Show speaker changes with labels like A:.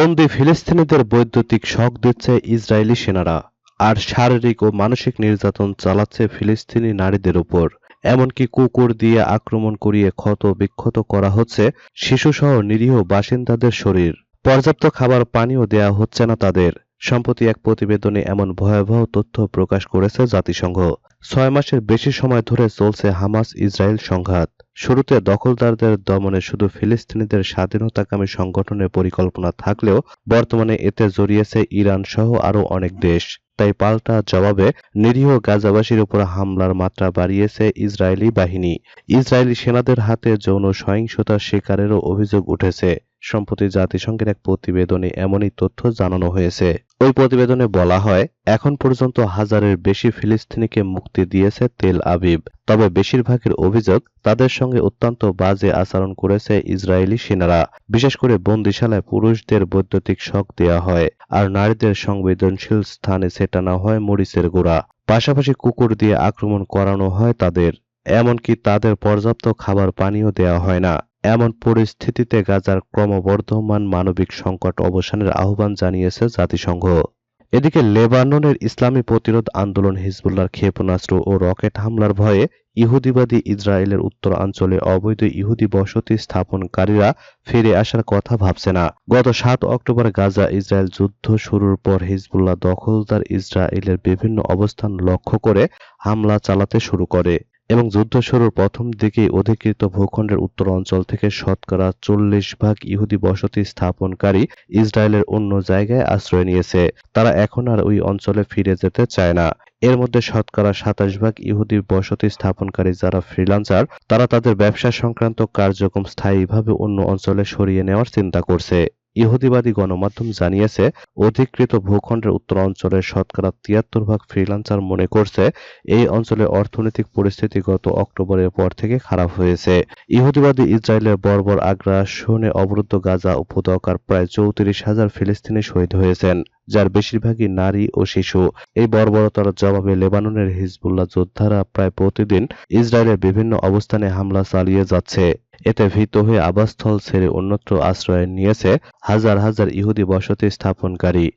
A: বন্দি ফিলিস্তিনিদের বৈদ্যুতিক শক দিচ্ছে ইসরায়েলি সেনারা, আর শারীরিক ও মানসিক নির্যাতন চালাচ্ছে ফিলিস্তিনি নারীদের উপর। এমনকি কুকুর দিয়ে আক্রমণ করিয়ে ক্ষত-বিক্ষত করা হচ্ছে শিশুসহ নিরীহ বাসিন্দাদের শরীর। পর্যাপ্ত খাবার পানিও দেয়া হচ্ছে না তাদের। সম্প্রতি এক প্রতিবেদনে এমন ভয়াবহ তথ্য প্রকাশ করেছে জাতিসংঘ। ৬ মাসের বেশি সময় ধরে চলছে হামাস-ইসরায়েল সংঘাত। শুরুতে দখলদারদের দমনে শুধু ফিলিস্তিনিদের স্বাধীনতাকামী সংগঠনের পরিকল্পনা থাকলেও বর্তমানে এতে জড়িয়েছে ইরান সহ আরও অনেক দেশ। তাই পাল্টা জবাবে নিরীহ গাজাবাসীর উপর হামলার মাত্রা বাড়িয়েছে ইসরায়েলি বাহিনী। ইসরায়েলি সেনাদের হাতে যৌন সহিংসতার শিকারেরও অভিযোগ উঠেছে। সম্প্রতি জাতিসংঘের এক প্রতিবেদনে এমনই তথ্য জানানো হয়েছে। ওই প্রতিবেদনে বলা হয়, এখন পর্যন্ত হাজারের বেশি ফিলিস্তিনিকে মুক্তি দিয়েছে তেল আবিব। তবে বেশিরভাগের অভিযোগ, তাদের সঙ্গে অত্যন্ত বাজে আচরণ করেছে ইসরায়েলি সেনারা। বিশেষ করে বন্দিশালায় পুরুষদের বৈদ্যুতিক শক দেওয়া হয়, আর নারীদের সংবেদনশীল স্থানে ছেটানো হয় মরিচের গুঁড়া। পাশাপাশি কুকুর দিয়ে আক্রমণ করানো হয় তাদের। এমনকি তাদের পর্যাপ্ত খাবার পানিও দেওয়া হয় না। এমন পরিস্থিতিতে গাজার ক্রমবর্ধমান মানবিক সংকট অবসানের আহ্বান জানিয়েছে জাতিসংঘ। এদিকে লেবাননের ইসলামী প্রতিরোধ আন্দোলন হিজবুল্লাহর ক্ষেপণাস্ত্র ও রকেট হামলার ভয়ে ইহুদিবাদী ইসরায়েলের উত্তরাঞ্চলে অবৈধ ইহুদি বসতি স্থাপনকারীরা ফিরে আসার কথা ভাবছে না। গত ৭ অক্টোবর গাজা ইসরায়েল যুদ্ধ শুরুর পর হিজবুল্লাহ দখলদার ইসরায়েলের বিভিন্ন অবস্থান লক্ষ্য করে হামলা চালাতে শুরু করে এবং যুদ্ধ শুরুর প্রথম দিকেই অধিকৃত ভূখণ্ডের উত্তর অঞ্চল থেকে শতকরা ৪০% ইহুদি বসতি স্থাপনকারী ইসরায়েলের অন্য জায়গায় আশ্রয় নিয়েছে। তারা এখন আর ওই অঞ্চলে ফিরে যেতে চায় না। এর মধ্যে শতকরা ২৭% ইহুদি বসতি স্থাপনকারী যারা ফ্রিল্যান্সার, তারা তাদের ব্যবসা সংক্রান্ত কার্যক্রম স্থায়ীভাবে অন্য অঞ্চলে সরিয়ে নেওয়ার চিন্তা করছে। ইহুদিবাদী গণমাধ্যম জানিয়েছে, অধিকৃত ভূখণ্ডের উত্তরাঞ্চলের শতকরা ৭৩% ফ্রিল্যান্সার মনে করছে এই অঞ্চলের অর্থনৈতিক পরিস্থিতি গত অক্টোবরের পর থেকে খারাপ হয়েছে। ইহুদিবাদী ইসরায়েলের বর্বর আগ্রাসনে অবরুদ্ধ গাজা উপত্যকার প্রায় ৩৪,০০০ ফিলিস্তিনি শহীদ হয়েছেন, যার বেশিরভাগই নারী ও শিশু। এই বর্বরতার জবাবে লেবাননের হিজবুল্লাহ যোদ্ধারা প্রায় প্রতিদিন ইসরায়েলের বিভিন্ন অবস্থানে হামলা চালিয়ে যাচ্ছে। এতে ভীত হয়ে আবাসস্থল ছেড়ে অন্যত্র আশ্রয় নিয়েছে হাজার হাজার ইহুদি বসতি স্থাপনকারী।